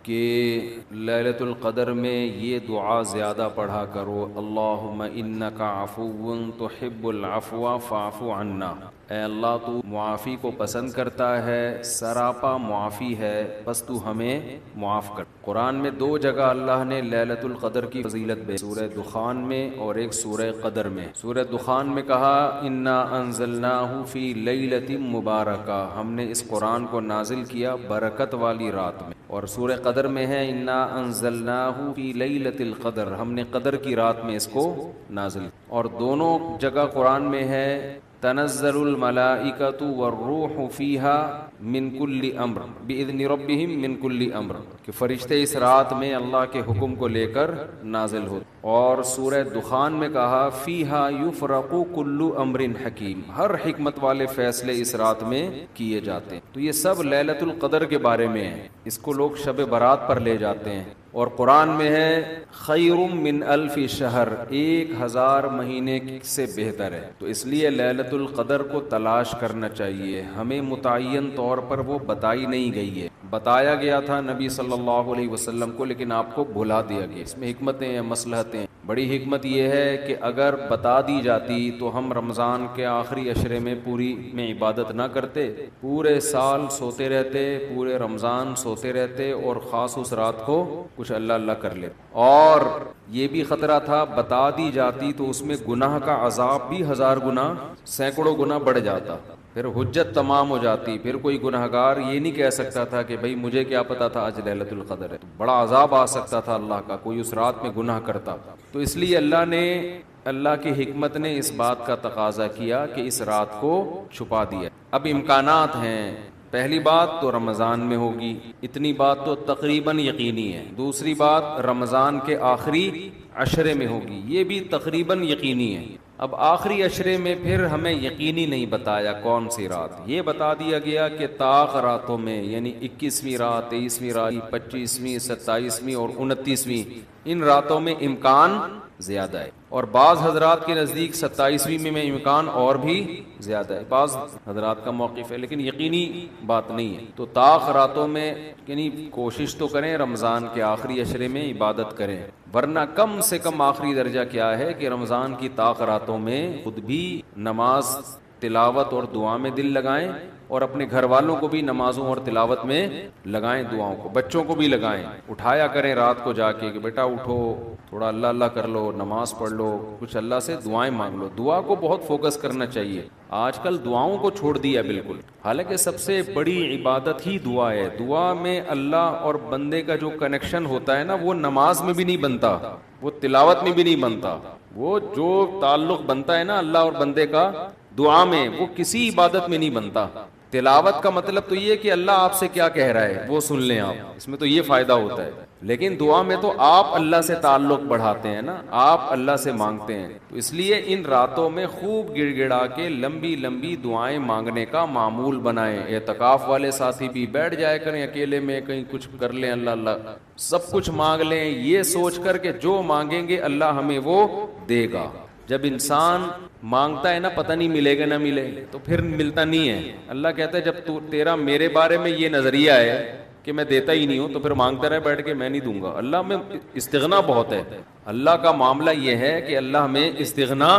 کہ لیلۃ القدر میں یہ دعا زیادہ پڑھا کرو، اللہم انک عفو تحب العفو فاعف عنا، اے اللہ تو معافی کو پسند کرتا ہے، سراپا معافی ہے، بس تو ہمیں معاف کر۔ قرآن میں 2 جگہ اللہ نے لیلۃ القدر کی فضیلت بیان، سورہ دخان میں اور ایک سورہ قدر میں۔ سورہ دخان میں کہا انا انزلناہ فی لیلۃ مبارکہ، ہم نے اس قرآن کو نازل کیا برکت والی رات میں، اور سورہ قدر میں ہے انا انزلناہ فی لیلۃ القدر، ہم نے قدر کی رات میں اس کو نازل کیا۔ اور دونوں جگہ قرآن میں ہے تنزل الملائکۃ والروح فیہا من کل امر باذن ربہم من کل امر، کہ فرشتے اس رات میں اللہ کے حکم کو لے کر نازل ہوتے۔ اور سورہ دخان میں کہا فیہا یفرق کل امر حکیم، ہر حکمت والے فیصلے اس رات میں کیے جاتے ہیں۔ تو یہ سب لیلۃ القدر کے بارے میں ہے، اس کو لوگ شب برات پر لے جاتے ہیں۔ اور قرآن میں ہے خیر من الف شہر، 1000 مہینے سے بہتر ہے۔ تو اس لیے لیلۃ القدر کو تلاش کرنا چاہیے، ہمیں متعین طور پر وہ بتائی نہیں گئی ہے، بتایا گیا تھا نبی صلی اللہ علیہ وسلم کو، لیکن آپ کو بھلا دیا گیا۔ اس میں حکمتیں ہیں، مصلحتیں۔ بڑی حکمت یہ ہے کہ اگر بتا دی جاتی تو ہم رمضان کے آخری عشرے میں پوری میں عبادت نہ کرتے، پورے سال سوتے رہتے، پورے رمضان سوتے رہتے، اور خاص اس رات کو کچھ اللہ اللہ کر لے۔ اور یہ بھی خطرہ تھا بتا دی جاتی تو اس میں گناہ کا عذاب بھی 1000 گنا، سینکڑوں گنا بڑھ جاتا، پھر حجت تمام ہو جاتی، پھر کوئی گناہگار یہ نہیں کہہ سکتا تھا کہ بھائی مجھے کیا پتا تھا آج لیلۃ القدر ہے، بڑا عذاب آ سکتا تھا اللہ کا، کوئی اس رات میں گناہ کرتا۔ تو اس لیے اللہ کی حکمت نے اس بات کا تقاضا کیا کہ اس رات کو چھپا دیا۔ اب امکانات ہیں، پہلی بات تو رمضان میں ہوگی، اتنی بات تو تقریباً یقینی ہے۔ دوسری بات رمضان کے آخری عشرے میں ہوگی، یہ بھی تقریباً یقینی ہے۔ اب آخری عشرے میں پھر ہمیں یقینی نہیں بتایا کون سی رات، یہ بتا دیا گیا کہ طاق راتوں میں، یعنی 21ویں رات، 23ویں رات، 25ویں، 27ویں اور 29ویں، ان راتوں میں امکان زیادہ ہے۔ اور بعض حضرات کے نزدیک 27ویں میں امکان اور بھی زیادہ ہے، بعض حضرات کا موقف ہے، لیکن یقینی بات نہیں ہے۔ تو طاق راتوں میں یعنی کوشش تو کریں رمضان کے آخری عشرے میں عبادت کریں، ورنہ کم سے کم آخری درجہ کیا ہے کہ رمضان کی طاق راتوں میں خود بھی نماز، تلاوت اور دعا میں دل لگائیں، اور اپنے گھر والوں کو بھی نمازوں اور تلاوت میں لگائیں، دعاؤں کو، بچوں کو بھی لگائیں، اٹھایا کریں رات کو جا کے کہ بیٹا اٹھو، تھوڑا اللہ اللہ کر لو، نماز پڑھ لو، کچھ اللہ سے دعائیں مانگ لو۔ دعا کو بہت فوکس کرنا چاہیے، آج کل دعاؤں کو چھوڑ دیا بالکل، حالانکہ سب سے بڑی عبادت ہی دعا ہے۔ دعا میں اللہ اور بندے کا جو کنیکشن ہوتا ہے نا، وہ نماز میں بھی نہیں بنتا، وہ تلاوت میں بھی نہیں بنتا، وہ جو تعلق بنتا ہے نا اللہ اور بندے کا دعا میں، وہ کسی عبادت میں نہیں بنتا۔ تلاوت کا مطلب تو یہ کہ اللہ آپ سے کیا کہہ رہا ہے وہ سن لیں آپ، اس میں تو یہ فائدہ ہوتا ہے، لیکن دعا میں تو آپ اللہ سے تعلق بڑھاتے ہیں نا، آپ اللہ سے مانگتے ہیں۔ تو اس لیے ان راتوں میں خوب گڑ گڑا کے لمبی لمبی دعائیں مانگنے کا معمول بنائیں۔ اعتکاف والے ساتھی بھی بیٹھ جائے کریں اکیلے میں، کہیں کچھ کر لیں، اللہ اللہ سب کچھ مانگ لیں، یہ سوچ کر کہ جو مانگیں گے اللہ ہمیں وہ دے گا۔ جب انسان مانگتا ہے نا پتہ نہیں ملے گا نہ ملے، تو پھر ملتا نہیں ہے۔ اللہ کہتا ہے جب تیرا میرے بارے میں یہ نظریہ ہے کہ میں دیتا ہی نہیں ہوں، تو پھر مانگتا رہے بیٹھ کے، میں نہیں دوں گا۔ اللہ میں استغنا بہت ہے، اللہ کا معاملہ یہ ہے کہ اللہ میں استغنا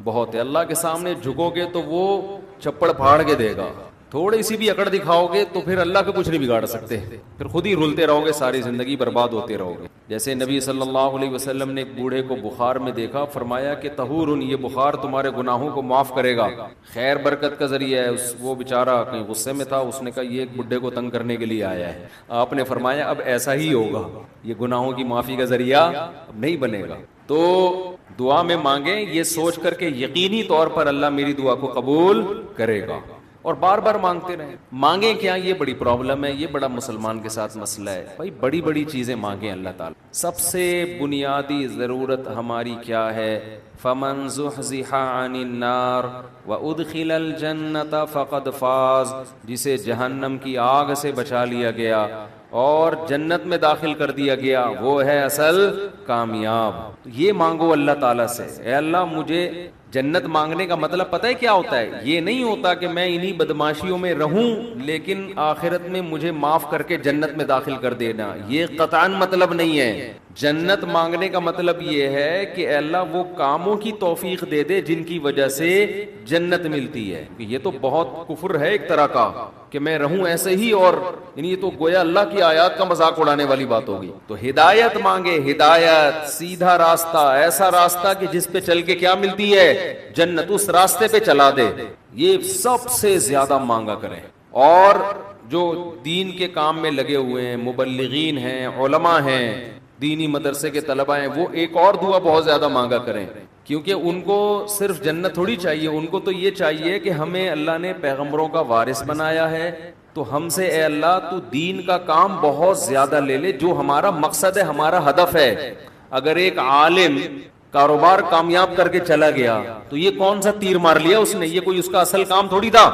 بہت ہے، اللہ کے سامنے جھکو گے تو وہ چپڑ پھاڑ کے دے گا، تھوڑی سی بھی اکڑ دکھاؤ گے تو پھر اللہ کا کچھ نہیں بگاڑ سکتے، پھر خود ہی رلتے رہو گے، ساری زندگی برباد ہوتے رہو گے۔ جیسے نبی صلی اللہ علیہ وسلم نے ایک بوڑھے کو بخار میں دیکھا، فرمایا کہ طہور، یہ بخار تمہارے گناہوں کو معاف کرے گا، خیر برکت کا ذریعہ ہے۔ وہ بیچارہ کہیں غصے میں تھا، اس نے کہا یہ ایک بڈھے کو تنگ کرنے کے لیے آیا ہے۔ آپ نے فرمایا اب ایسا ہی ہوگا، یہ گناہوں کی معافی کا ذریعہ اب نہیں بنے گا۔ تو دعا میں مانگیں یہ سوچ کر کے یقینی طور پر اللہ میری دعا کو قبول کرے گا، اور بار بار مانگتے رہیں۔ مانگیں کیا، یہ بڑی پرابلم ہے، یہ بڑا مسلمان کے ساتھ مسئلہ ہے۔ بھائی بڑی بڑی چیزیں مانگیں اللہ تعالی۔ سب سے بنیادی ضرورت ہماری کیا ہے؟ فمن زحزح عن النار وادخل الجنة فقد فاز، جسے جہنم کی آگ سے بچا لیا گیا اور جنت میں داخل کر دیا گیا، وہ ہے اصل کامیاب۔ یہ مانگو اللہ تعالیٰ سے، اے اللہ مجھے جنت مانگنے کا مطلب پتہ ہے کیا ہوتا ہے؟ یہ نہیں ہوتا کہ میں انہی بدماشیوں میں رہوں لیکن آخرت میں مجھے معاف کر کے جنت میں داخل کر دینا، یہ قطعاً مطلب نہیں ہے۔ جنت مانگنے کا مطلب یہ ہے کہ اے اللہ وہ کاموں کی توفیق دے دے جن کی وجہ سے جنت ملتی ہے۔ یہ تو بہت کفر ہے ایک طرح کا کہ میں رہوں ایسے ہی، اور یہ تو گویا اللہ کی آیات کا مذاق اڑانے والی بات ہوگی۔ تو ہدایت مانگے، ہدایت، سیدھا راستہ، ایسا راستہ کہ جس پہ چل کے کیا ملتی ہے؟ جنت، اس راستے پہ چلا دے، یہ سب سے زیادہ مانگا کریں۔ اور جو دین کے کام میں لگے ہوئے ہیں، مبلغین ہیں، علماء ہیں، دینی مدرسے کے طلباء ہیں، وہ ایک اور دعا بہت زیادہ مانگا کریں، کیونکہ ان کو صرف جنت تھوڑی چاہیے، ان کو تو یہ چاہیے کہ ہمیں اللہ نے پیغمبروں کا وارث بنایا ہے، تو ہم سے اے اللہ تو دین کا کام بہت زیادہ لے لے، جو ہمارا مقصد ہے، ہمارا ہدف ہے۔ اگر ایک عالم کاروبار کامیاب کر کے چلا گیا تو یہ کون سا تیر مار لیا اس نے؟ یہ کوئی اس کا اصل کام تھوڑی تھا۔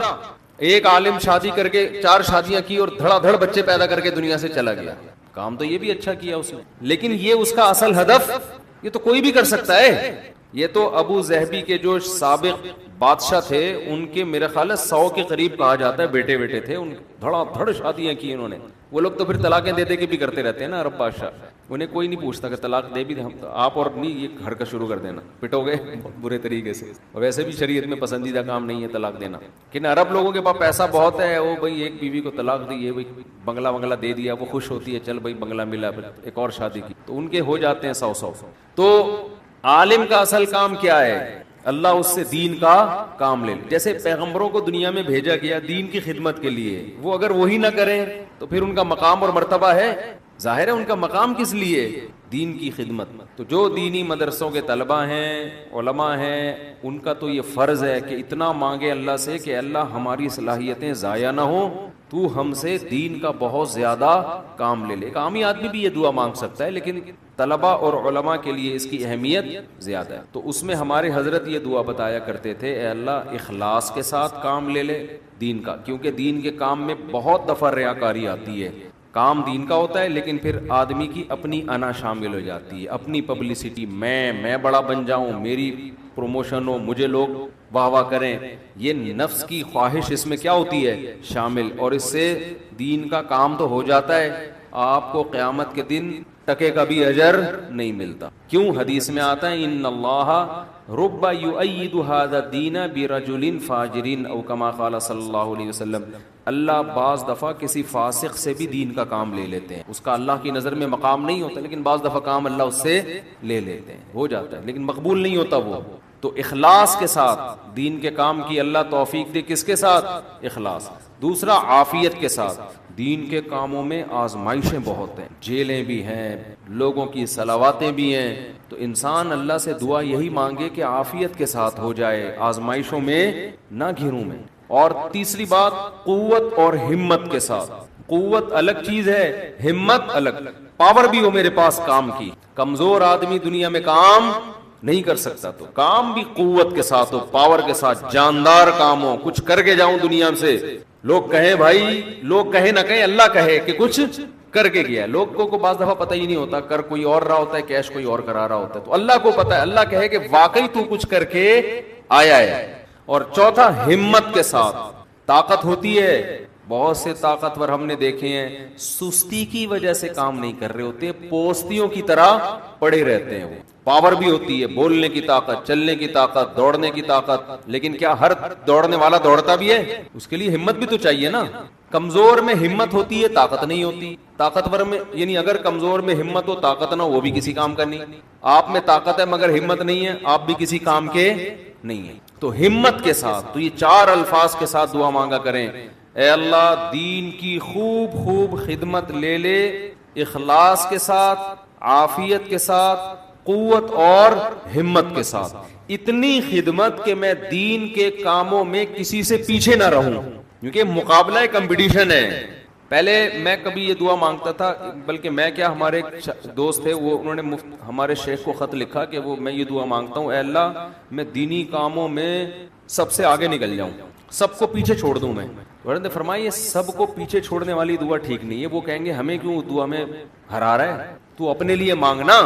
ایک عالم شادی کر کے 4 شادیاں کی اور دھڑا دھڑ بچے پیدا کر کے دنیا سے چلا گیا، کام تو یہ بھی اچھا کیا اس نے، لیکن یہ اس کا اصل ہدف یہ تو کوئی بھی کر سکتا ہے۔ یہ تو ابو ظہبی کے جو سابق بادشاہ تھے ان کے میرے خیال ہے 100 کے قریب کہا جاتا ہے بیٹے بیٹے تھے، ان دھڑا دھڑ شادیاں کی انہوں نے۔ وہ لوگ تو پھر طلاقیں دے دے کے بھی کرتے رہتے ہیں نا عرب بادشاہ، انہیں کوئی نہیں پوچھتا کہ طلاق دے بھی ہم آپ اور نہیں، یہ حرکت شروع کر دینا، پٹو گے برے طریقے سے۔ اور ویسے بھی شریعت میں پسندیدہ کام نہیں ہے طلاق دینا، لیکن عرب لوگوں کے پاس پیسہ بہت ہے، وہ بھائی ایک بیوی کو طلاق دی ہے، بھائی بنگلہ دے دیا، وہ خوش ہوتی ہے، چل بھائی بنگلہ ملا، ایک اور شادی کی، تو ان کے ہو جاتے ہیں 100۔ تو عالم کا اصل کام کیا ہے؟ اللہ اس سے دین کا کام لے لے۔ جیسے پیغمبروں کو دنیا میں بھیجا گیا دین کی خدمت کے لیے، وہ اگر وہی نہ کریں تو پھر ان کا مقام اور مرتبہ ہے؟ ظاہر ہے ان کا مقام کس لیے؟ دین کی خدمت۔ تو جو دینی مدرسوں کے طلباء ہیں، علماء ہیں، ان کا تو یہ فرض ہے کہ اتنا مانگے اللہ سے کہ اللہ ہماری صلاحیتیں ضائع نہ ہوں، تو ہم سے دین کا بہت زیادہ کام لے لے۔ ایک عامی آدمی بھی یہ دعا مانگ سکتا ہے، لیکن طلباء اور علماء کے لیے اس کی اہمیت زیادہ ہے۔ تو اس میں ہمارے حضرت یہ دعا بتایا کرتے تھے، اے اللہ اخلاص کے ساتھ کام لے لے دین کا، کیونکہ دین کے کام میں بہت دفعہ ریاکاری آتی ہے۔ کام دین کا ہوتا ہے لیکن پھر آدمی کی اپنی انا شامل ہو جاتی ہے، اپنی پبلسٹی، میں بڑا بن جاؤں، میری پروموشن ہو، مجھے لوگ واہ واہ کریں، یہ نفس کی خواہش اس میں کیا ہوتی ہے؟ شامل، اور اس سے دین کا کام تو ہو جاتا ہے، آپ کو قیامت کے دن ٹکے کا بھی اجر نہیں ملتا۔ کیوں؟ حدیث میں آتا ہے ان اللہ رب یؤید ھذا الدین برجل فاجر او کما قال صلی اللہ علیہ وسلم، اللہ بعض دفعہ کسی فاسق سے بھی دین کا کام لے لیتے ہیں، اس کا اللہ کی نظر میں مقام نہیں ہوتا، لیکن بعض دفعہ کام اللہ اس سے لے لیتے ہیں، ہو جاتا ہے، لیکن مقبول نہیں ہوتا وہ۔ تو اخلاص کے ساتھ دین کے کام کی اللہ توفیق دے، کس کے ساتھ؟ اخلاص۔ دوسرا عافیت کے ساتھ۔ دین کے کاموں میں آزمائشیں بہت ہیں، جیلیں بھی ہیں، لوگوں کی صلواتیں بھی ہیں، تو انسان اللہ سے دعا یہی مانگے کہ عافیت کے ساتھ ہو جائے، آزمائشوں میں نہ گھروں میں۔ اور تیسری بات، قوت اور ہمت کے ساتھ۔ قوت الگ چیز ہے، ہمت الگ، پاور بھی ہو میرے پاس کام کی۔ کمزور آدمی دنیا میں کام نہیں کر سکتا، تو کام بھی قوت کے ساتھ ہو، پاور کے ساتھ، جاندار کام ہو، کچھ کر کے جاؤں دنیا سے، لوگ کہیں بھائی، لوگ کہیں نہ کہیں، اللہ کہے کہ کچھ کر کے گیا۔ لوگوں کو بعض دفعہ پتہ ہی نہیں ہوتا، کر کوئی اور رہا ہوتا ہے، کیش کوئی اور کرا رہا ہوتا ہے، تو اللہ کو پتہ ہے، اللہ کہے کہ واقعی تو کچھ کر کے آیا ہے۔ اور چوتھا، ہمت کے ساتھ۔ طاقت ہوتی ہے، بہت سے طاقتور ہم نے دیکھے ہیں سستی کی وجہ سے کام نہیں کر رہے ہوتے، پوستیوں کی طرح پڑے رہتے ہیں۔ وہ پاور بھی ہوتی ہے، بولنے کی طاقت، چلنے کی طاقت، دوڑنے کی طاقت، لیکن کیا ہر دوڑنے والا دوڑتا بھی ہے؟ اس کے لیے ہمت بھی تو چاہیے نا۔ کمزور میں ہمت ہوتی ہے، طاقت نہیں ہوتی۔ طاقتور میں، یعنی اگر کمزور میں ہمت ہو، طاقت نہ ہو، وہ بھی کسی کام کا نہیں۔ آپ میں طاقت ہے مگر ہمت نہیں ہے، آپ بھی کسی کام کے نہیں ہیں۔ تو ہمت کے ساتھ، تو یہ 4 الفاظ کے ساتھ دعا مانگا کریں، اے اللہ دین کی خوب خدمت لے لے، اخلاص کے ساتھ، عافیت کے ساتھ، قوت اور ہمت کے ساتھ، اتنی خدمت کہ میں دین کے کاموں میں کسی سے پیچھے نہ رہوں، کیونکہ مقابلہ کمپٹیشن ہے۔ پہلے میں کبھی یہ دعا مانگتا تھا، بلکہ میں کیا، ہمارے دوست تھے، وہ انہوں نے ہمارے شیخ کو خط لکھا کہ وہ میں یہ دعا مانگتا ہوں، اے اللہ میں دینی کاموں میں سب سے آگے نکل جاؤں، سب کو پیچھے چھوڑ دوں میں۔ حضرت نے فرمایا یہ سب کو پیچھے چھوڑنے والی دعا ٹھیک نہیں ہے، وہ کہیں گے ہمیں کیوں دعا میں ہرا رہا ہے، تو اپنے لیے مانگنا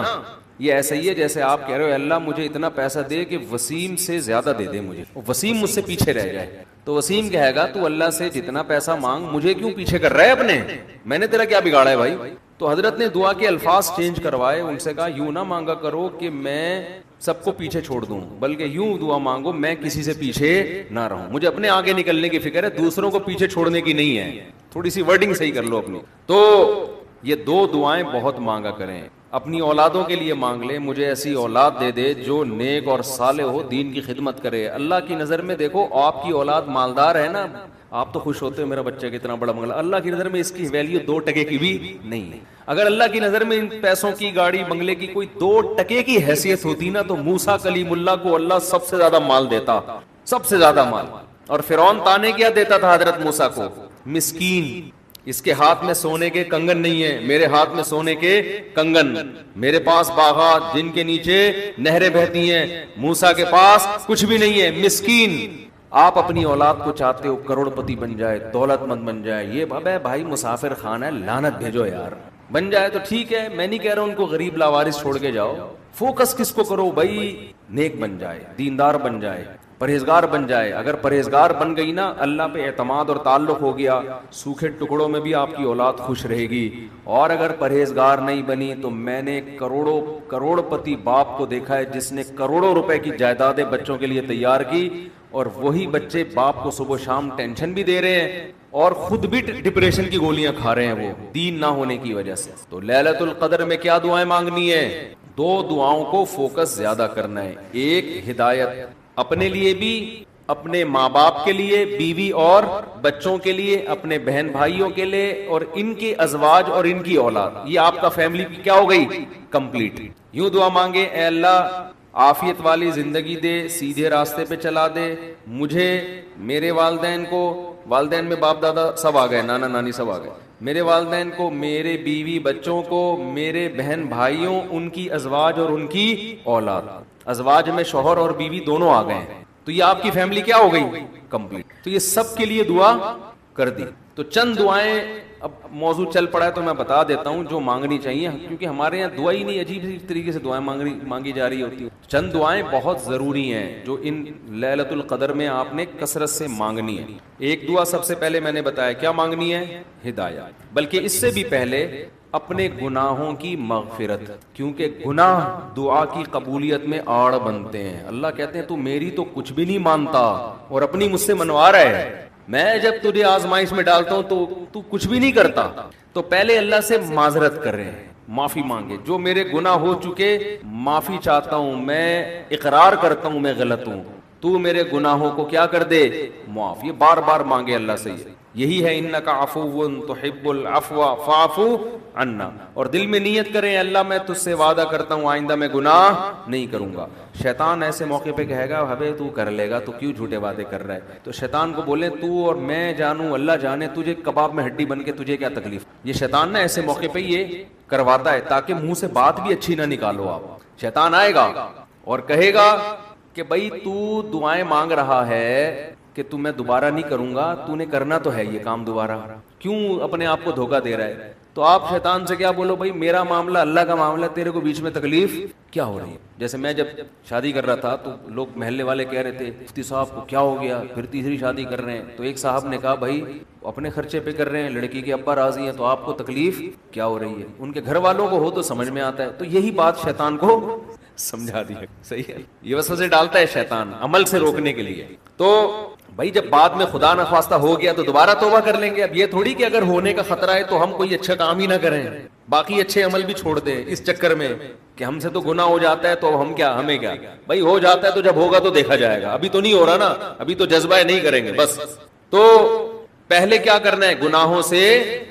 یہ ایسا ہی ہے جیسے آپ کہہ رہے ہو اللہ مجھے اتنا پیسہ دے کہ وسیم سے زیادہ دے دے مجھے، وسیم مجھ سے پیچھے رہ جائے، تو وسیم کہے گا تو اللہ سے جتنا پیسہ مانگ، مجھے کیوں پیچھے کر رہا ہے اپنے، میں نے تیرا کیا بگاڑا ہے بھائی؟ تو حضرت نے دعا کے الفاظ چینج کروائے، ان سے کہا یوں نہ مانگا کرو کہ میں سب کو پیچھے چھوڑ دوں، بلکہ یوں دعا مانگو میں کسی سے پیچھے نہ رہوں، مجھے اپنے آگے نکلنے کی فکر ہے، دوسروں کو پیچھے چھوڑنے کی نہیں ہے، تھوڑی سی ورڈنگ صحیح کر لو اپنی۔ تو یہ دو دعائیں بہت مانگا کریں، اپنی اولادوں کے لیے مانگ لیں، مجھے ایسی اولاد دے دے جو نیک اور صالح ہو، دین کی خدمت کرے۔ اللہ کی نظر میں دیکھو آپ کی اولاد مالدار ہے نا، آپ تو خوش ہوتے ہو میرا بچہ کتنا بڑا بنگلہ، اللہ کی نظر میں اس کی ویلیو 2 ٹکے کی بھی نہیں ہے۔ اگر اللہ کی نظر میں ان پیسوں کی، گاڑی بنگلے کی کوئی 2 ٹکے کی حیثیت ہوتی نا، تو موسیٰ کلیم اللہ کو اللہ سب سے زیادہ مال دیتا، سب سے زیادہ مال۔ اور فرعون تانے کیا دیتا تھا حضرت موسیٰ کو؟ مسکین، اس کے ہاتھ میں سونے کے کنگن نہیں ہے، میرے ہاتھ میں سونے کے کنگن، میرے پاس باغات جن کے نیچے نہریں بہتی ہیں، موسیٰ کے پاس کچھ بھی نہیں ہے، مسکین۔ آپ اپنی اولاد کو چاہتے ہو کروڑ پتی بن جائے، دولت مند بن جائے، یہ بھائی مسافر خانہ ہے، لعنت بھیجو یار، بن جائے تو ٹھیک ہے، میں نہیں کہہ رہا ہوں ان کو غریب لاوارث چھوڑ کے جاؤ، فوکس کس کو کرو بھائی؟ نیک بن جائے، دیندار بن جائے، پرہیزگار بن جائے۔ اگر پرہیزگار بن گئی نا، اللہ پہ اعتماد اور تعلق ہو گیا، سوکھے ٹکڑوں میں بھی آپ کی اولاد خوش رہے گی۔ اور اگر پرہیزگار نہیں بنی تو میں نے کروڑ پتی باپ کو دیکھا ہے جس نے کروڑوں روپے کی جائیدادیں بچوں کے لیے تیار کی، اور وہی بچے باپ کو صبح شام ٹینشن بھی دے رہے ہیں اور خود بھی ڈپریشن کی گولیاں کھا رہے ہیں، وہ دین نہ ہونے کی وجہ سے۔ تو لیلۃ القدر میں کیا دعائیں مانگنی ہے؟ 2 دعاؤں کو فوکس زیادہ کرنا ہے، ایک ہدایت اپنے لیے بھی، اپنے ماں باپ کے لیے، بیوی اور بچوں کے لیے، اپنے بہن بھائیوں کے لیے، اور ان کے ازواج اور ان کی اولاد، یہ آپ کا فیملی کیا ہو گئی؟ کمپلیٹ۔ یوں دعا مانگے، اے اللہ عافیت والی زندگی دے، سیدھے راستے پہ چلا دے مجھے، میرے والدین کو، والدین میں باپ دادا سب آ گئے، نانا نانی سب آ گئے، میرے والدین کو، میرے بیوی بچوں کو، میرے بہن بھائیوں، ان کی ازواج اور ان کی اولاد، ازواج میں شوہر اور بیوی دونوں آ گئے ہیں، تو یہ آپ کی فیملی کیا ہو گئی؟ کمپلیٹ۔ تو یہ سب کے لیے دعا کر دی۔ تو چند دعائیں، اب موضوع چل پڑا ہے تو میں بتا دیتا ہوں جو مانگنی چاہیے، کیونکہ ہمارے یہاں دعا ہی نہیں، عجیب طریقے سے دعائیں مانگی جا رہی ہوتی ہیں۔ چند دعائیں بہت ضروری ہیں جو ان لیلۃ القدر میں آپ نے کثرت سے مانگنی ہے۔ ایک دعا سب سے پہلے میں نے بتایا کیا مانگنی ہے؟ ہدایت، بلکہ اس سے بھی پہلے اپنے گناہوں کی مغفرت، کیونکہ گناہ دعا کی قبولیت میں آڑ بنتے ہیں۔ اللہ کہتے ہیں تو میری تو کچھ بھی نہیں مانتا اور اپنی مجھ سے منوا رہا ہے، میں جب تجھے آزمائش میں ڈالتا ہوں تو کچھ بھی نہیں کرتا۔ تو پہلے اللہ سے معذرت کر رہے ہیں، معافی مانگے، جو میرے گناہ ہو چکے معافی چاہتا ہوں، میں اقرار کرتا ہوں میں غلط ہوں، تو میرے گناہوں کو کیا کر دے؟ معاف۔ یہ بار بار مانگے اللہ سے، یہی ہے انک عفو تحب العفو فاعف عنا، اور دل میں نیت کریں اللہ میں تجھ سے وعدہ کرتا ہوں آئندہ میں گناہ نہیں کروں گا۔ شیطان ایسے موقع پہ کہے گا ہبے تو کر لے گا، تو کیوں جھوٹے وعدے کر رہا ہے؟ تو شیطان کو بولے تو اور میں جانوں اللہ جانے تجھے کباب میں ہڈی بن کے تجھے کیا تکلیف۔ یہ شیطان نا ایسے موقع پہ یہ کرواتا ہے تاکہ منہ سے بات بھی اچھی نہ نکالو آپ۔ شیطان آئے گا اور کہے گا کہ بھائی تو دعائیں مانگ رہا ہے کہ تو میں دوبارہ نہیں کروں گا، تو نے کرنا تو ہے یہ کام دوبارہ، کیوں اپنے آپ کو دھوکہ دے رہا ہے؟ تو آپ شیطان سے کیا بولو، بھائی میرا معاملہ اللہ کا معاملہ، تیرے کو بیچ میں تکلیف کیا ہو رہی ہے؟ جیسے میں جب شادی کر رہا تھا تو لوگ محلے والے کہہ رہے تھے مفتی صاحب کو کیا ہو گیا، پھر تیسری شادی کر رہے ہیں؟ تو ایک صاحب نے کہا بھائی اپنے خرچے پہ کر رہے ہیں، لڑکی کے ابا راضی ہیں، تو آپ کو تکلیف کیا ہو رہی ہے؟ ان کے گھر والوں کو ہو تو سمجھ میں آتا ہے۔ تو یہی بات شیطان کو سمجھا دی ہے، صحیح ہے، یہ وسوسے ڈالتا ہے شیطان عمل سے روکنے کے لیے۔ تو بھائی جب بعد میں خدا نخواستہ ہو گیا تو دوبارہ توبہ کر لیں گے۔ اب یہ تھوڑی کہ اگر ہونے کا خطرہ ہے تو ہم کوئی اچھا کام ہی نہ کریں، باقی اچھے عمل بھی چھوڑ دیں اس چکر میں کہ ہم سے تو گناہ ہو جاتا ہے تو اب ہم کیا، ہمیں کیا بھائی، ہو جاتا ہے تو جب ہوگا تو دیکھا جائے گا، ابھی تو نہیں ہو رہا نا، ابھی تو جذبہ ہے نہیں کریں گے بس۔ تو پہلے کیا کرنا ہے؟ گناہوں سے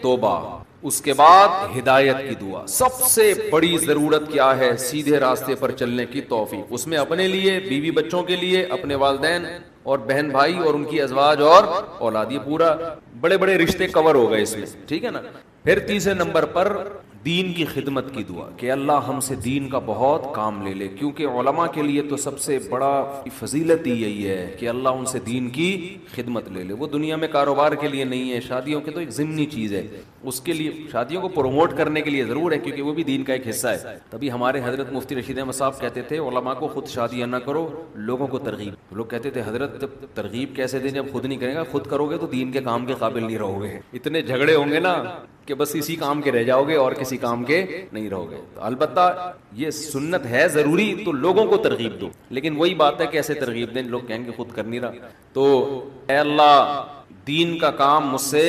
توبہ، اس کے بعد ہدایت کی دعا۔ سب سے بڑی ضرورت کیا ہے؟ سیدھے راستے پر چلنے کی توفیق، اس میں اپنے لیے، بیوی بچوں کے لیے، اپنے والدین اور بہن بھائی اور ان کی ازواج اور اولاد، یہ پورا بڑے بڑے رشتے کور ہو گئے اس میں، ٹھیک ہے نا۔ پھر تیسرے نمبر پر دین کی خدمت کی دعا کہ اللہ ہم سے دین کا بہت کام لے لے، کیونکہ علماء کے لیے تو سب سے بڑا فضیلت ہی یہی ہے کہ اللہ ان سے دین کی خدمت لے لے۔ وہ دنیا میں کاروبار کے لیے نہیں ہے، شادیوں کے تو ایک ضمنی چیز ہے، اس کے لیے شادیوں کو پروموٹ کرنے کے لیے ضرور ہے، کیونکہ وہ بھی دین کا ایک حصہ ہے. تبھی ہمارے حضرت مفتی رشید احمد صاحب کہتے تھے علماء کو خود شادیاں نہ کرو، لوگوں کو ترغیب. لوگ کہتے تھے حضرت ترغیب کیسے دیں جب خود نہیں کرے گا؟ خود کرو گے تو دین کے کام کے قابل نہیں رہو گے. اتنے جھگڑے ہوں گے نا کہ بس اسی کام کے رہ جاؤ گے اور کسی کام کے نہیں رہو گے. تو البتہ یہ سنت ہے ضروری تو لوگوں کو ترغیب دو، لیکن وہی بات ہے کہ ایسے ترغیب دیں لوگ کہیں گے خود کر نہیں رہا. تو اے اللہ دین کا کام مجھ سے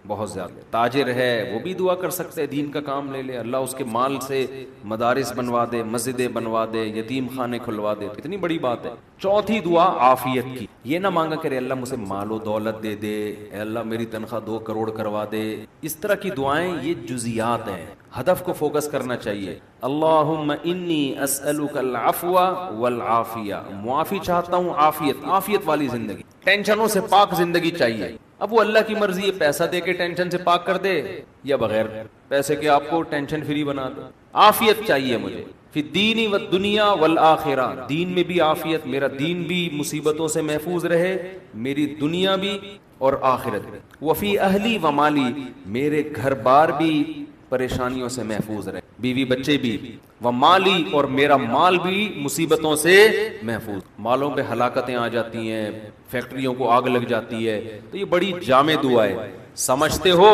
بہت زیادہ. تاجر ہے وہ بھی دعا کر سکتے ہیں، دین کا کام لے لے، اللہ اس کے مال سے مدارس بنوا دے، مسجدیں بنوا دے، یتیم خانے کھلوا دے، اتنی بڑی بات ہے. چوتھی دعا عافیت کی. یہ نہ مانگا کرے اللہ مجھے مال و دولت دے دے، اے اللہ میری تنخواہ 2 کروڑ کروا دے. اس طرح کی دعائیں یہ جزیات ہیں، ہدف کو فوکس کرنا چاہیے. اللہم انی اسألک العفو والعافیہ، معافی چاہتا ہوں، عافیت والی زندگی، ٹینشنوں سے پاک زندگی چاہیے. اب وہ اللہ کی مرضی ہے، پیسہ دے کے ٹینشن سے پاک کر دے یا بغیر پیسے کے آپ کو ٹینشن فری بنا دے. عافیت چاہیے مجھے فی الدین والدنیا والآخرہ، دین میں بھی عافیت، میرا دین بھی مصیبتوں سے محفوظ رہے، میری دنیا بھی اور آخرت بھی. وفی اہلی و مالی، میرے گھر بار بھی پریشانیوں سے محفوظ رہے، بیوی بچے بھی، و مالی اور میرا مال بھی مصیبتوں سے محفوظ. مالوں پہ ہلاکتیں آ جاتی ہیں، فیکٹریوں کو آگ لگ جاتی ہے، تو یہ بڑی جامع دعا ہے، سمجھتے ہو.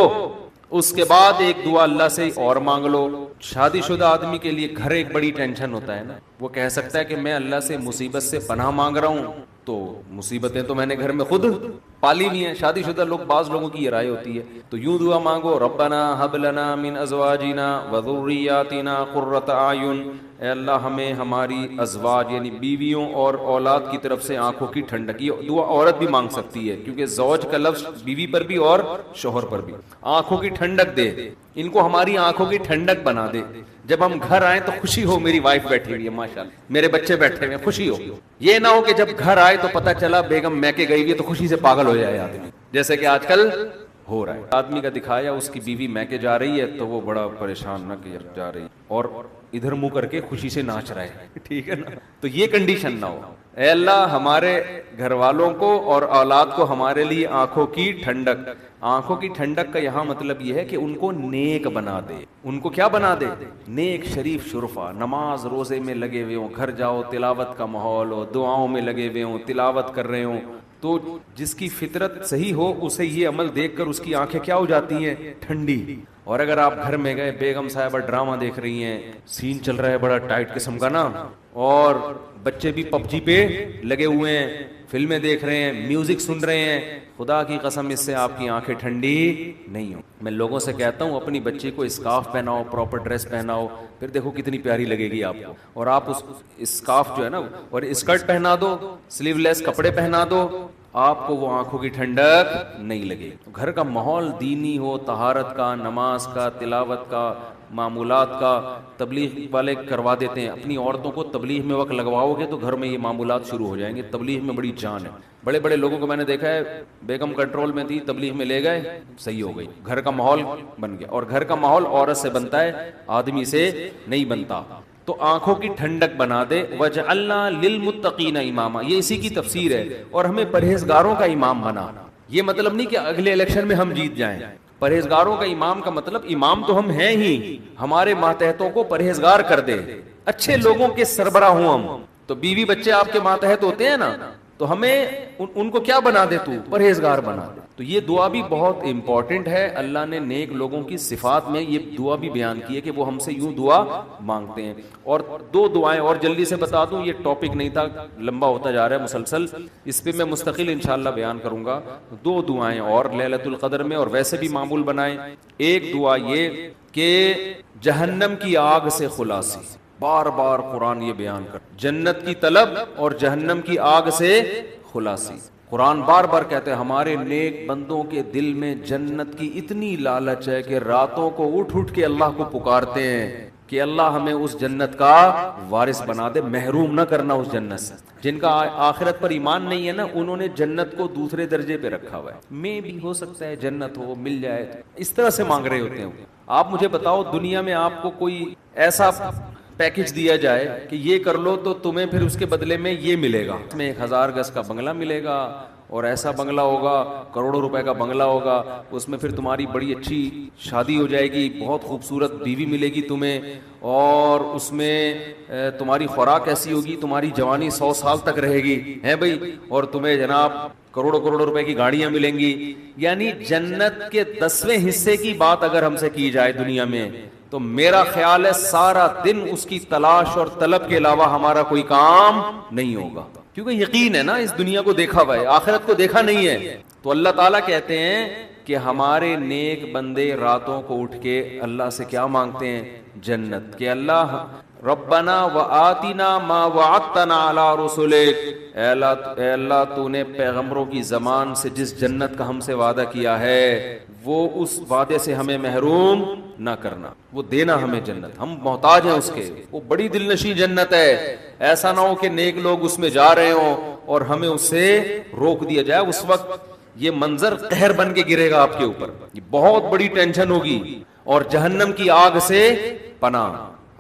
اس کے بعد ایک دعا اللہ سے اور مانگ لو. شادی شدہ آدمی کے لیے گھر ایک بڑی ٹینشن ہوتا ہے نا، وہ کہہ سکتا ہے کہ میں اللہ سے مصیبت سے پناہ مانگ رہا ہوں، تو مصیبتیں تو میں نے گھر میں خود پالی ہوئی ہیں. شادی شدہ لوگ، بعض لوگوں کی یہ رائے ہوتی ہے، تو یوں دعا مانگو ربنا ہب لنا من ازواجنا وذریاتنا قرۃ اعین، اے اللہ ہمیں ہماری ازواج یعنی بیویوں اور اولاد کی طرف سے آنکھوں کی ٹھنڈک. یہ دعا عورت بھی مانگ سکتی ہے کیونکہ زوج کا لفظ بیوی پر بھی اور شوہر پر بھی. آنکھوں کی ٹھنڈک دے، ان کو ہماری آنکھوں کی ٹھنڈک بنا دے. جب ہم گھر آئیں تو خوشی ہو میری وائف بیٹھی ہوئی ہے ماشاءاللہ، میرے بچے بیٹھے ہوئے ہیں، خوشی ہو. یہ نہ ہو کہ جب گھر آئے تو پتہ چلا بیگم میکے گئی ہوئی ہے تو خوشی سے پاگل ہو جائے آدمی، جیسے کہ آج کل ہو رہا ہے. آدمی کا دکھایا اس کی بیوی میکے جا رہی ہے تو وہ بڑا پریشان نہ کہ جا رہی اور ادھر منہ کر کے خوشی سے ناچ رہا ہے، ٹھیک ہے نا. تو یہ کنڈیشن نہ ہو. اے اللہ ہمارے گھر والوں کو اور اولاد کو ہمارے لیے آنکھوں کی ٹھنڈک. آنکھوں کی ٹھنڈک کا یہاں مطلب یہ ہے کہ ان کو نیک بنا دے. ان کو کیا بنا دے؟ نیک، شریف، شرفا. نماز روزے میں لگے ہوئے ہوں، گھر جاؤ تلاوت کا ماحول ہو، دعاؤں میں لگے ہوئے ہوں، تلاوت کر رہے ہوں. تو جس کی فطرت صحیح ہو اسے یہ عمل دیکھ کر اس کی آنکھیں کیا ہو جاتی ہیں؟ ٹھنڈی. اور اگر آپ گھر میں گئے، بیگم صاحبہ ڈرامہ دیکھ رہی ہیں، سین چل رہا ہے بڑا ٹائٹ قسم کا نا، اور بچے بھی پب جی پہ لگے ہوئے ہیں، فلمیں دیکھ رہے ہیں، میوزک سن رہے ہیں، خدا کی قسم اس سے آپ کی آنکھیں ٹھنڈی نہیں ہوں. میں لوگوں سے کہتا ہوں اپنی بچی کو اسکارف پہناؤ، پراپر ڈریس پہناؤ، پھر دیکھو کتنی پیاری لگے گی آپ کو. اور آپ اس اسکارف جو ہے نا اور اسکرٹ پہنا دو، سلیو لیس کپڑے پہنا دو، آپ کو وہ آنکھوں کی ٹھنڈک نہیں لگے. گھر کا ماحول دینی ہو، طہارت کا، نماز کا، تلاوت کا، معمولات کا. تبلیغ والے کروا دیتے ہیں، اپنی عورتوں کو تبلیغ میں وقت لگواؤ گے تو گھر میں یہ معمولات شروع ہو جائیں گے. تبلیغ میں بڑی جان ہے. بڑے بڑے لوگوں کو میں نے دیکھا ہے، بیگم کنٹرول میں تھی، تبلیغ میں لے گئے، صحیح ہو گئی، گھر کا ماحول بن گیا. اور گھر کا ماحول عورت سے بنتا ہے، آدمی سے نہیں بنتا. تو آنکھوں کی ٹھنڈک بنا دے. وَجْعَلْنَا لِلْمُتَّقِينَ اماما، یہ اسی کی تفسیر ہے. اور ہمیں پرہیزگاروں کا امام بنا. یہ مطلب نہیں کہ اگلے الیکشن میں ہم جیت جائیں. پرہیزگاروں کا امام کا مطلب امام تو ہم ہیں ہی، ہمارے ماتحتوں کو پرہیزگار کر دے، اچھے لوگوں کے سربراہ ہوں ہم. تو بیوی بچے آپ کے ماتحت ہوتے ہیں نا، تو ہمیں ان کو کیا بنا دے؟ تو پرہیزگار بنا دے. تو یہ دعا بھی بہت امپورٹنٹ ہے. اللہ نے نیک لوگوں کی صفات میں یہ دعا بھی بیان کی ہے کہ وہ ہم سے یوں دعا مانگتے ہیں. اور 2 دعائیں اور جلدی سے بتا دوں، یہ ٹاپک نہیں تھا، لمبا ہوتا جا رہا ہے مسلسل، اس پہ میں مستقل انشاءاللہ بیان کروں گا. 2 دعائیں اور لیلۃ القدر میں، اور ویسے بھی معمول بنائیں. ایک دعا یہ کہ جہنم کی آگ سے خلاصی. بار بار قرآن یہ بیان کر، جنت کی طلب اور جہنم کی آگ سے خلاصی. قرآن بار بار کہتے ہیں ہمارے نیک بندوں کے دل میں جنت کی اتنی لالچ ہے کہ راتوں کو اٹھ اٹھ کے اللہ کو پکارتے ہیں کہ اللہ ہمیں اس جنت کا وارث بنا دے، محروم نہ کرنا اس جنت سے. جن کا آخرت پر ایمان نہیں ہے نا، انہوں نے جنت کو دوسرے درجے پہ رکھا ہوا ہے. میں بھی ہو سکتا ہے جنت ہو، مل جائے، اس طرح سے مانگ رہے ہوتے ہیں. آپ مجھے بتاؤ دنیا میں آپ کو کوئی ایسا پیکج دیا جائے کہ یہ کر لو تو تمہیں پھر اس کے بدلے میں یہ ملے گا، اس میں 1000 گز کا بنگلہ ملے گا اور ایسا بنگلہ ہوگا، کروڑوں روپے کا بنگلہ ہوگا، اس میں پھر تمہاری بڑی اچھی شادی ہو جائے گی، بہت خوبصورت بیوی ملے گی تمہیں، اور اس میں تمہاری خوراک ایسی ہوگی، تمہاری جوانی 100 سال تک رہے گی ہے بھائی، اور تمہیں جناب کروڑوں کروڑوں روپے کی گاڑیاں ملیں گی. یعنی جنت کے 10ویں حصے کی بات اگر ہم سے کی جائے دنیا میں، تو میرا خیال ہے سارا دن اس کی تلاش اور طلب کے علاوہ ہمارا کوئی کام نہیں ہوگا، کیونکہ یقین ہے نا اس دنیا کو دیکھا ہوا ہے، آخرت کو دیکھا نہیں ہے. تو اللہ تعالیٰ کہتے ہیں کہ ہمارے نیک بندے راتوں کو اٹھ کے اللہ سے کیا مانگتے ہیں؟ جنت. کہ اللہ ربنا وآتنا ما وعدتنا علی رسلک، اے اللہ تو نے پیغمبروں کی زبان سے جس جنت کا ہم سے وعدہ کیا ہے وہ اس وعدے سے ہمیں محروم نہ کرنا، وہ دینا ہمیں جنت، ہم محتاج ہیں اس کے. وہ بڑی دل نشیں جنت ہے، ایسا نہ ہو کہ نیک لوگ اس میں جا رہے ہوں اور ہمیں اس سے روک دیا جائے. اس وقت یہ منظر قہر بن کے گرے گا آپ کے اوپر، یہ بہت بڑی ٹینشن ہوگی. اور جہنم کی آگ سے پناہ،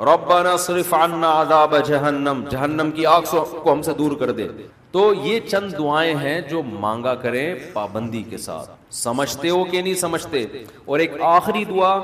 ربنا صرف عنا عذاب جہنم، جہنم کی آگ کو ہم سے دور کر دے. تو یہ چند دعائیں ہیں جو مانگا کریں پابندی کے ساتھ. سمجھتے ہو کہ نہیں سمجھتے؟ اور ایک آخری دعا،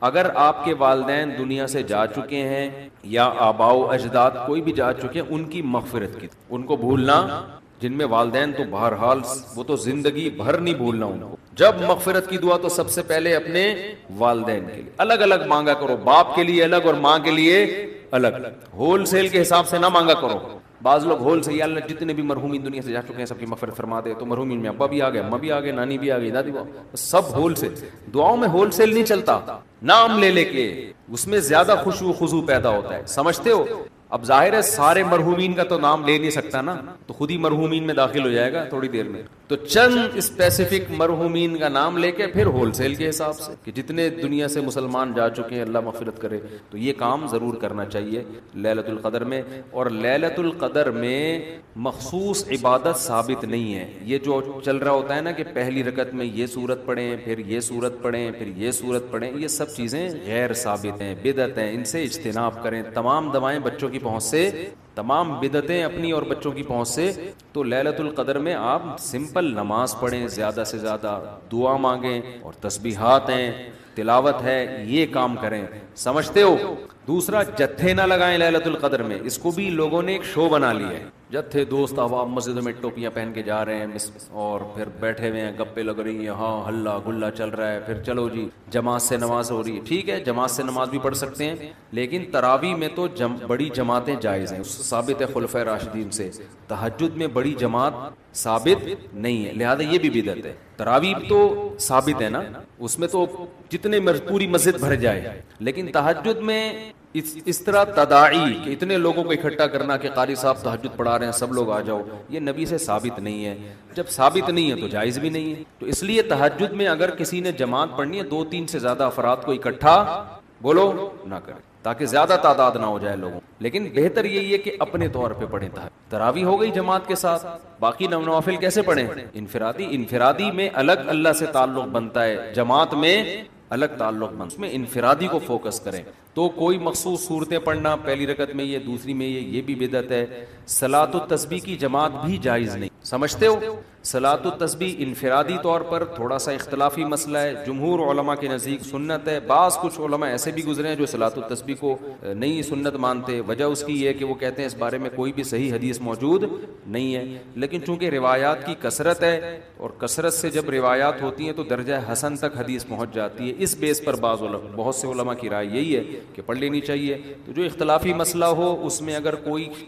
اگر آپ کے والدین دنیا سے جا چکے ہیں یا آباء و اجداد کوئی بھی جا چکے ہیں، ان کی مغفرت کی، ان کو بھولنا، جن میں والدین تو بہرحال وہ تو زندگی بھر نہیں بھولنا ان کو. جب مغفرت کی دعا تو سب سے پہلے اپنے والدین کے لیے الگ الگ مانگا کرو، باپ کے لیے الگ اور ماں کے لیے الگ، ہول سیل کے حساب سے نہ مانگا کرو. بعض لوگ ہول سے، یا اللہ جتنے بھی مرحومین دنیا سے جا چکے ہیں سب کی مغفرت فرما دے، تو مرحومین میں ابا بھی آ گئے، اماں بھی آ گئے، نانی بھی آ گئی، دادی بھی، سب ہول سیل. دعاؤں میں ہول سیل نہیں چلتا، نام لے لے کے اس میں زیادہ خشوع و خضوع پیدا ہوتا ہے. سمجھتے ہو؟ اب ظاہر ہے سارے مرحومین کا تو نام لے نہیں سکتا نا، تو خود ہی مرحومین میں داخل ہو جائے گا تھوڑی دیر میں. تو چند اسپیسیفک مرحومین کا نام لے کے پھر ہول سیل کے حساب سے کہ جتنے دنیا سے مسلمان جا چکے ہیں اللہ مغفرت کرے. تو یہ کام ضرور کرنا چاہیے لیلۃ القدر میں. اور لیلۃ القدر میں مخصوص عبادت ثابت نہیں ہے. یہ جو چل رہا ہوتا ہے نا کہ پہلی رکعت میں یہ سورت پڑھیں، پھر یہ سورت پڑھیں، پھر یہ سورت پڑھیں، یہ سب چیزیں غیر ثابت ہیں، بدعت ہیں، ان سے اجتناب کریں. تمام دوائیں بچوں کی پہنچ سے، تمام بدعتیں اپنی اور بچوں کی پہنچ سے. تو لیلۃ القدر میں آپ سمپل نماز پڑھیں، زیادہ سے زیادہ دعا مانگیں، اور تسبیحات ہیں، تلاوت ہے، یہ کام کریں. سمجھتے ہو؟ دوسرا، جتھے نہ لگائیں لیلۃ القدر میں. اس کو بھی لوگوں نے ایک شو بنا لیا ہے. جتھے دوست عوام مسجدوں میں ٹوپیاں پہن کے جا رہے ہیں اور پھر بیٹھے ہوئے ہیں، گپے لگ رہی ہیں، ہاں ہلا گلا چل رہا ہے، پھر چلو جی جماعت سے نماز ہو رہی ہے. ٹھیک ہے، جماعت سے نماز بھی پڑھ سکتے ہیں، لیکن تراویح میں تو بڑی جماعتیں جائز ہیں، اس ثابت ہے خلفائے راشدین سے. تہجد میں بڑی جماعت ثابت نہیں ہے، لہذا یہ بھی بدعت ہے. تراویح تو ثابت ہے نا، اس میں تو جتنے پوری مسجد بھر جائے، لیکن تہجد میں اس طرح تداعی کہ اتنے لوگوں کو اکٹھا کرنا کہ قاری صاحب تہجد پڑھا رہے ہیں سب لوگ آ جاؤ، یہ نبی سے ثابت نہیں ہے. جب ثابت نہیں ہے تو جائز بھی نہیں ہے. تو اس لیے تہجد میں اگر کسی نے جماعت پڑھنی ہے 2-3 سے زیادہ افراد کو اکٹھا بولو نہ کریں، تاکہ زیادہ تعداد نہ ہو جائے لوگوں. لیکن بہتر یہی ہے کہ اپنے طور پہ پڑھیں. تراویح ہو گئی جماعت کے ساتھ، باقی نوافل کیسے پڑھیں؟ انفرادی میں الگ اللہ سے تعلق بنتا ہے، جماعت میں الگ تعلق بنتا ہے، اس میں انفرادی کو فوکس کریں. تو کوئی مخصوص صورتیں پڑھنا، پہلی رکعت میں یہ، دوسری میں یہ بھی بدعت ہے. صلاۃ التسبیح کی جماعت بھی جائز نہیں. سمجھتے ہو؟ صلاۃ التسبیح انفرادی طور پر تھوڑا سا اختلافی مسئلہ ہے، جمہور علماء کے نزدیک سنت ہے. بعض کچھ علماء ایسے بھی گزرے ہیں جو صلاۃ التسبیح کو نہیں سنت مانتے. وجہ اس کی یہ ہے کہ وہ کہتے ہیں اس بارے میں کوئی بھی صحیح حدیث موجود نہیں ہے. لیکن چونکہ روایات کی کثرت ہے، اور کثرت سے جب روایات ہوتی ہیں تو درجہ حسن تک حدیث پہنچ جاتی ہے، اس بیس پر بہت سے علماء کی رائے یہی ہے کہ پڑھ لینی چاہیے. تو جو اختلافی مسئلہ ہو اس میں اگر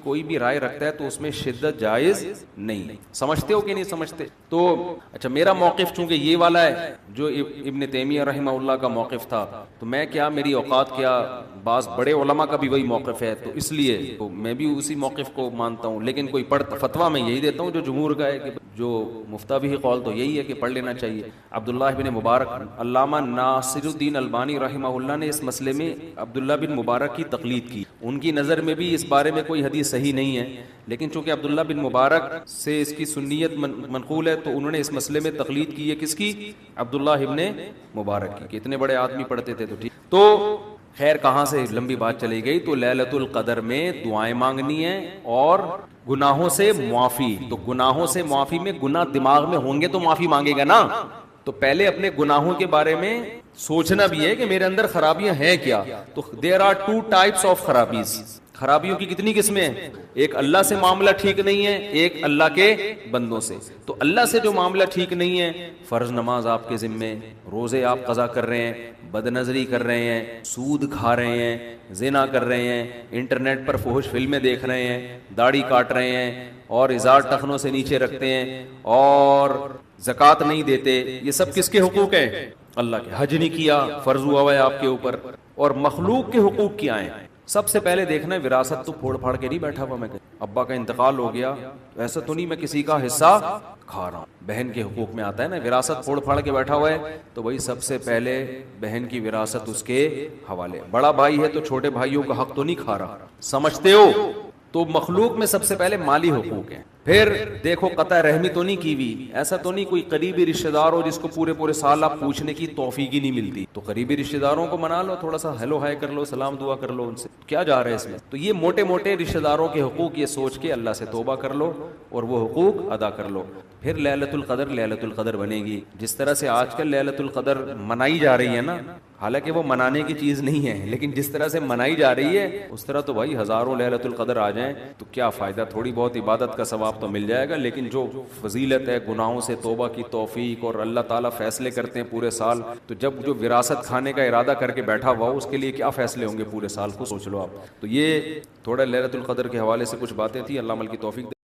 کوئی بھی رائے رکھتا ہے تو اس میں شدت جائز نہیں. سمجھتے ہو کہ نہیں سمجھتے؟ تو اچھا، میرا موقف چونکہ یہ والا ہے جو ابن تیمیہ رحمہ اللہ کا موقف تھا، تو میں کیا، میری اوقات کیا، بعض بڑے علماء کا بھی وہی موقف ہے، تو اس لیے تو میں بھی اسی موقف کو مانتا ہوں. لیکن کوئی فتویٰ میں یہی دیتا ہوں جو جمہور کا ہے، کہ جو مفتہ بھی قول تو یہی ہے کہ پڑھ لینا چاہیے. عبداللہ بن مبارک، علامہ ناصر الدین البانی رحمہ اللہ نے اس مسئلے میں عبداللہ بن مبارک کی تقلید کی. ان کی نظر میں بھی اس بارے میں کوئی حدیث صحیح نہیں ہے، لیکن چونکہ عبداللہ بن مبارک سے اس کی سنیت منقول ہے تو انہوں نے اس مسئلے میں تقلید کی ہے. کس کی؟ عبداللہ ابن مبارک کی، کہ اتنے بڑے آدمی پڑھتے تھے تو ٹھیک. تو خیر کہاں سے لمبی بات چلی گئی. تو لیلۃ القدر میں دعائیں مانگنی ہیں اور گناہوں سے معافی. تو گناہوں سے معافی میں گناہ دماغ میں ہوں گے تو معافی مانگے گا نا. تو پہلے اپنے گناہوں کے بارے میں سوچنا بھی ہے کہ میرے اندر خرابیاں ہیں کیا. تو there are two types of خرابیز. خرابیوں کی کتنی قسمیں ہیں؟ ایک اللہ سے معاملہ ٹھیک نہیں ہے, ایک اللہ کے بندوں سے. تو اللہ سے جو معاملہ ٹھیک نہیں ہے, فرض نماز آپ کے ذمے, روزے آپ قضا کر رہے ہیں, بد نظری کر رہے ہیں, سود کھا رہے ہیں, زنا کر رہے ہیں, انٹرنیٹ پر فحش فلمیں دیکھ رہے ہیں, داڑھی کاٹ رہے ہیں اور ازار ٹخنوں سے نیچے رکھتے ہیں اور زکوٰۃ نہیں دیتے, یہ سب کس کے حقوق ہیں؟ اللہ کے. حج نہیں کیا, فرض ہوا ہوا ہے آپ کے اوپر. اور مخلوق کے حقوق کیا ہیں؟ سب سے پہلے دیکھنا ہے وراثت تو پھوڑ پھاڑ کے نہیں بیٹھا ہوا میں, ابا کا انتقال ہو گیا ایسا تو نہیں میں کسی کا حصہ کھا رہا ہوں. بہن کے حقوق میں آتا ہے نا, وراثت پھوڑ پھاڑ کے بیٹھا ہوا ہے تو وہی سب سے پہلے بہن کی وراثت اس کے حوالے. بڑا بھائی ہے تو چھوٹے بھائیوں کا حق تو نہیں کھا رہا, سمجھتے ہو؟ تو مخلوق میں سب سے پہلے مالی حقوق ہیں. پھر دیکھو قطع رحمی تو نہیں کی ہوئی, ایسا تو نہیں کوئی قریبی رشتہ دار ہو جس کو پورے سال آپ پوچھنے کی توفیق ہی نہیں ملتی, تو قریبی رشتہ داروں کو منا لو, تھوڑا سا ہیلو ہائے کر لو, سلام دعا کر لو, ان سے کیا جا رہا ہے اس میں. تو یہ موٹے موٹے رشتہ داروں کے حقوق یہ سوچ کے اللہ سے توبہ کر لو اور وہ حقوق ادا کر لو. پھر لیلۃ القدر بنے گی. جس طرح سے آج کل لیلۃ القدر منائی جا رہی ہے نا, حالانکہ وہ منانے کی چیز نہیں ہے, لیکن جس طرح سے منائی جا رہی ہے اس طرح تو بھائی ہزاروں لیلۃ القدر آ جائیں تو کیا فائدہ. تھوڑی بہت عبادت کا ثواب تو مل جائے گا, لیکن جو فضیلت ہے گناہوں سے توبہ کی توفیق اور اللہ تعالیٰ فیصلے کرتے ہیں پورے سال, تو جب جو وراثت کھانے کا ارادہ کر کے بیٹھا ہوا اس کے لیے کیا فیصلے ہوں گے پورے سال کو, سوچ لو آپ. تو یہ تھوڑا لیلۃ القدر کے حوالے سے کچھ باتیں تھیں. اللہ عمل کی توفیق.